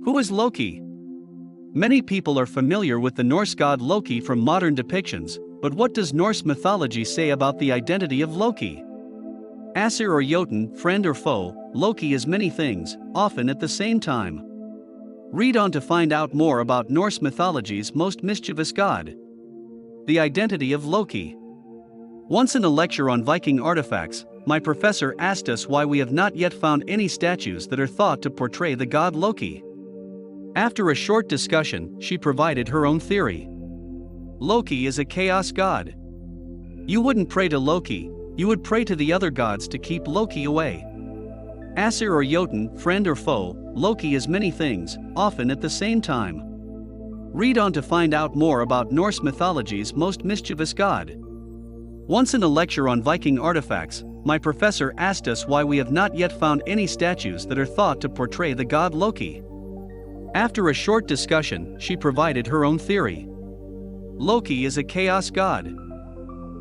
Who is Loki? Many people are familiar with the Norse god Loki from modern depictions, but what does Norse mythology say about the identity of Loki? Aesir or Jotun, friend or foe, Loki is many things, often at the same time. Read on to find out more about Norse mythology's most mischievous god. The identity of Loki. Once in a lecture on Viking artifacts, my professor asked us why we have not yet found any statues that are thought to portray the god Loki. After a short discussion, she provided her own theory. Loki is a chaos god. You wouldn't pray to Loki, you would pray to the other gods to keep Loki away. Aesir or Jotun, friend or foe, Loki is many things, often at the same time. Read on to find out more about Norse mythology's most mischievous god. Once in a lecture on Viking artifacts, my professor asked us why we have not yet found any statues that are thought to portray the god Loki. After a short discussion, she provided her own theory. Loki is a chaos god.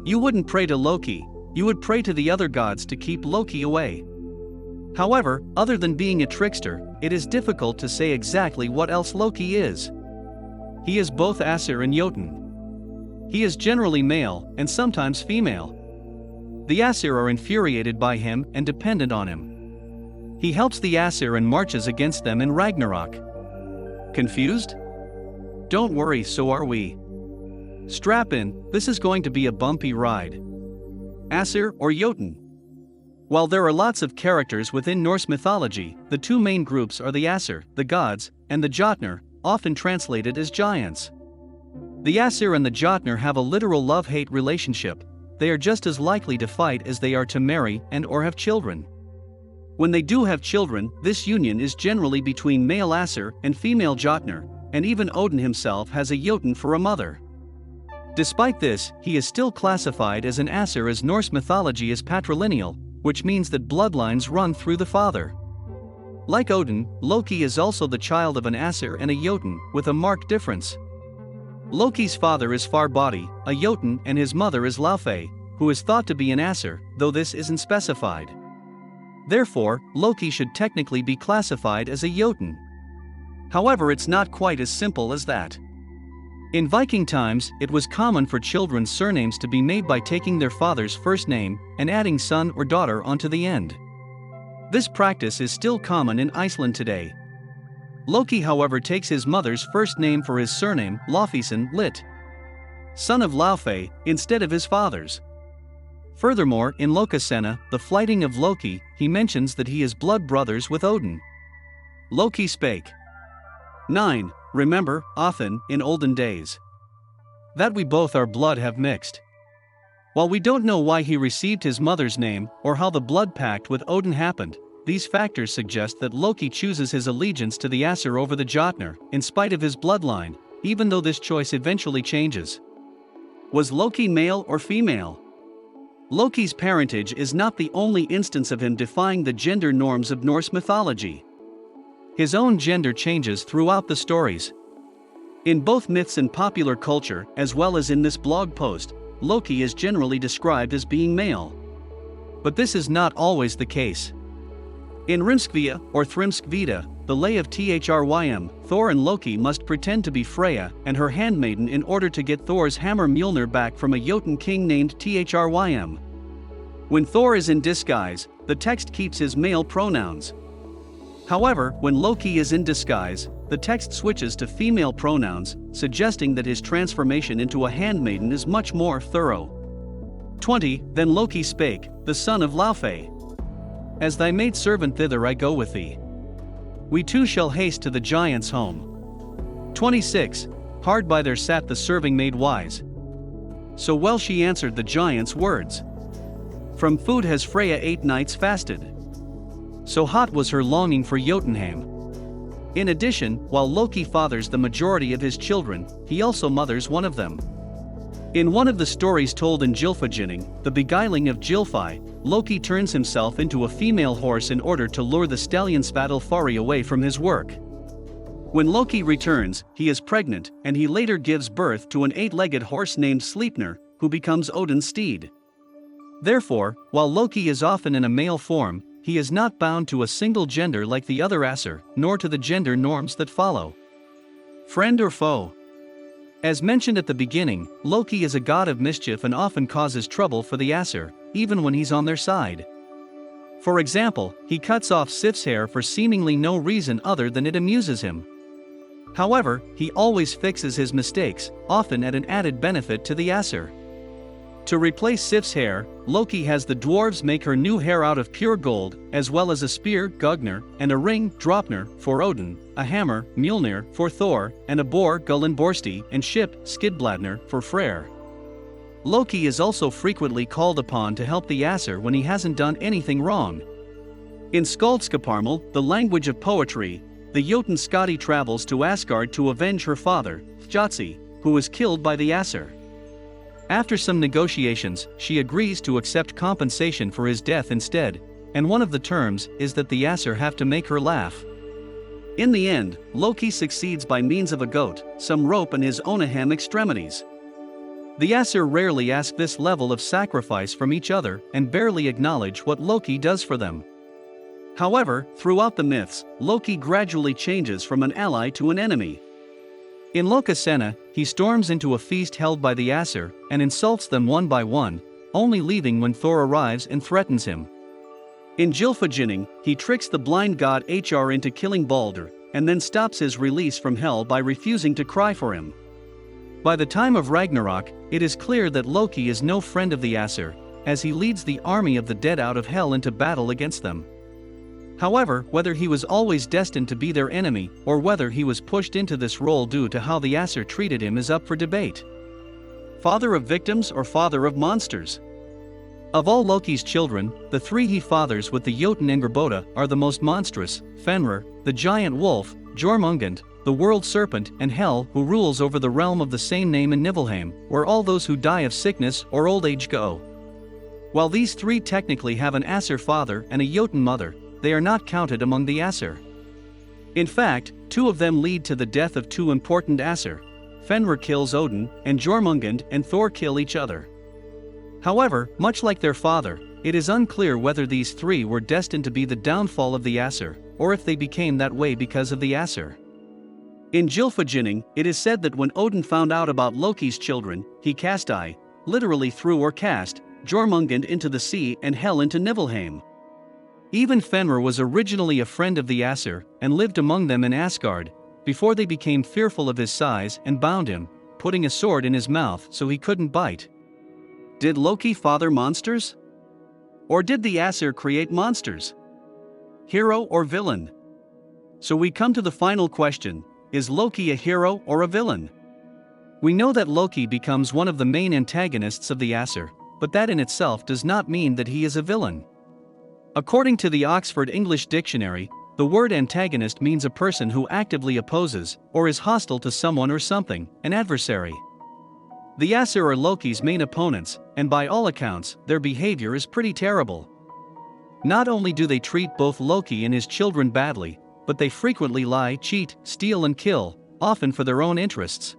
You wouldn't pray to Loki, you would pray to the other gods to keep Loki away. However, other than being a trickster, it is difficult to say exactly what else Loki is. He is both Aesir and Jotun. He is generally male, and sometimes female. The Aesir are infuriated by him and dependent on him. He helps the Aesir and marches against them in Ragnarok. Confused? Don't worry, so are we. Strap in, this is going to be a bumpy ride. Aesir or Jotun? While there are lots of characters within Norse mythology, the two main groups are the Aesir, the gods, and the Jotnar, often translated as giants. The Aesir and the Jotnar have a literal love-hate relationship. They are just as likely to fight as they are to marry and/or have children. When they do have children, this union is generally between male Aesir and female Jotnar, and even Odin himself has a Jotun for a mother. Despite this, he is still classified as an Aesir as Norse mythology is patrilineal, which means that bloodlines run through the father. Like Odin, Loki is also the child of an Aesir and a Jotun, with a marked difference. Loki's father is Farbodi, a Jotun, and his mother is Laufey, who is thought to be an Aesir, though this isn't specified. Therefore, Loki should technically be classified as a Jotun. However, it's not quite as simple as that. In Viking times, it was common for children's surnames to be made by taking their father's first name and adding son or daughter onto the end. This practice is still common in Iceland today. Loki, however, takes his mother's first name for his surname, Laufeyson, lit. Son of Laufey, instead of his father's. Furthermore, in Lokasena, the flighting of Loki, he mentions that he is blood brothers with Odin. Loki spake. 9. Remember, often, in olden days, that we both our blood have mixed. While we don't know why he received his mother's name, or how the blood pact with Odin happened, these factors suggest that Loki chooses his allegiance to the Aesir over the Jotnar, in spite of his bloodline, even though this choice eventually changes. Was Loki male or female? Loki's parentage is not the only instance of him defying the gender norms of Norse mythology. His own gender changes throughout the stories. In both myths and popular culture, as well as in this blog post, Loki is generally described as being male. But this is not always the case. In Rimskvia, or Thrimskvida, the lay of Thrym, Thor and Loki must pretend to be Freya and her handmaiden in order to get Thor's hammer Mjolnir back from a Jotun king named Thrym. When Thor is in disguise, the text keeps his male pronouns. However, when Loki is in disguise, the text switches to female pronouns, suggesting that his transformation into a handmaiden is much more thorough. 20. Then Loki spake, the son of Laufey. As thy maidservant thither I go with thee. We two shall haste to the giant's home. 26. Hard by there sat the serving maid wise. So well she answered the giant's words. From food has Freya 8 nights fasted. So hot was her longing for Jotunheim. In addition, while Loki fathers the majority of his children, he also mothers one of them. In one of the stories told in Gylfaginning, the beguiling of Gylfi, Loki turns himself into a female horse in order to lure the stallion Svadilfari away from his work. When Loki returns, he is pregnant, and he later gives birth to an 8-legged horse named Sleipnir, who becomes Odin's steed. Therefore, while Loki is often in a male form, he is not bound to a single gender like the other Aesir, nor to the gender norms that follow. Friend or foe? As mentioned at the beginning, Loki is a god of mischief and often causes trouble for the Aesir, even when he's on their side. For example, he cuts off Sif's hair for seemingly no reason other than it amuses him. However, he always fixes his mistakes, often at an added benefit to the Aesir. To replace Sif's hair, Loki has the dwarves make her new hair out of pure gold, as well as a spear, Gugnir, and a ring, Draupnir, for Odin, a hammer, Mjolnir, for Thor, and a boar, Gullinborsti, and ship, Skidbladnir, for Freyr. Loki is also frequently called upon to help the Aesir when he hasn't done anything wrong. In Skaldskaparmal, the language of poetry, the Jotun Skadi travels to Asgard to avenge her father, Thjotsi, who was killed by the Aesir. After some negotiations, she agrees to accept compensation for his death instead, and one of the terms is that the Aesir have to make her laugh. In the end, Loki succeeds by means of a goat, some rope and his Onahem extremities. The Aesir rarely ask this level of sacrifice from each other and barely acknowledge what Loki does for them. However, throughout the myths, Loki gradually changes from an ally to an enemy. In Lokasenna, he storms into a feast held by the Aesir and insults them one by one, only leaving when Thor arrives and threatens him. In Gylfaginning, he tricks the blind god Hr into killing Baldur, and then stops his release from hell by refusing to cry for him. By the time of Ragnarok, it is clear that Loki is no friend of the Aesir, as he leads the army of the dead out of hell into battle against them. However, whether he was always destined to be their enemy, or whether he was pushed into this role due to how the Aesir treated him is up for debate. Father of victims or father of monsters? Of all Loki's children, the three he fathers with the Jotun Angrboda are the most monstrous: Fenrir, the giant wolf, Jormungand, the world serpent, and Hel, who rules over the realm of the same name in Niflheim, where all those who die of sickness or old age go. While these three technically have an Aesir father and a Jotun mother, they are not counted among the Aesir. In fact, two of them lead to the death of two important Aesir. Fenrir kills Odin, and Jormungand and Thor kill each other. However, much like their father, it is unclear whether these three were destined to be the downfall of the Aesir, or if they became that way because of the Aesir. In Gylfaginning, it is said that when Odin found out about Loki's children, he literally threw or cast, Jormungand into the sea and Hel into Niflheim. Even Fenrir was originally a friend of the Aesir and lived among them in Asgard, before they became fearful of his size and bound him, putting a sword in his mouth so he couldn't bite. Did Loki father monsters? Or did the Aesir create monsters? Hero or villain? So we come to the final question: is Loki a hero or a villain? We know that Loki becomes one of the main antagonists of the Aesir, but that in itself does not mean that he is a villain. According to the Oxford English Dictionary, the word antagonist means a person who actively opposes or is hostile to someone or something, an adversary. The Aesir are Loki's main opponents, and by all accounts, their behavior is pretty terrible. Not only do they treat both Loki and his children badly, but they frequently lie, cheat, steal and kill, often for their own interests.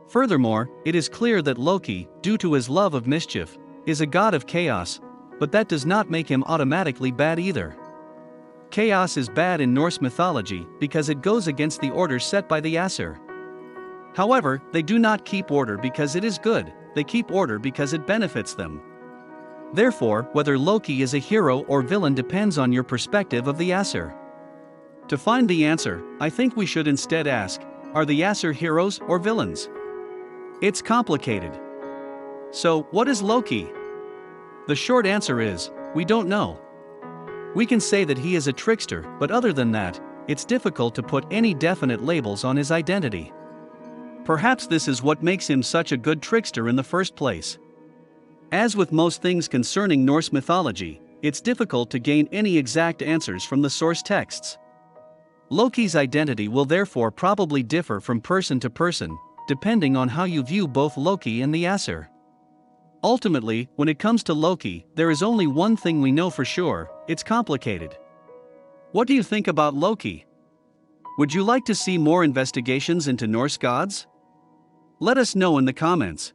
Furthermore, it is clear that Loki, due to his love of mischief, is a god of chaos, but that does not make him automatically bad either. Chaos is bad in Norse mythology because it goes against the order set by the Aesir. However, they do not keep order because it is good, they keep order because it benefits them. Therefore, whether Loki is a hero or villain depends on your perspective of the Aesir. To find the answer, I think we should instead ask, are the Aesir heroes or villains? It's complicated. So, what is Loki? The short answer is, we don't know. We can say that he is a trickster, but other than that, it's difficult to put any definite labels on his identity. Perhaps this is what makes him such a good trickster in the first place. As with most things concerning Norse mythology, it's difficult to gain any exact answers from the source texts. Loki's identity will therefore probably differ from person to person, depending on how you view both Loki and the Aesir. Ultimately, when it comes to Loki, there is only one thing we know for sure: it's complicated. What do you think about Loki? Would you like to see more investigations into Norse gods? Let us know in the comments.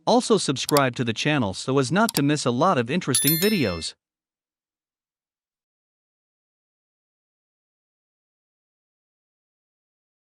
Also subscribe to the channel so as not to miss a lot of interesting videos.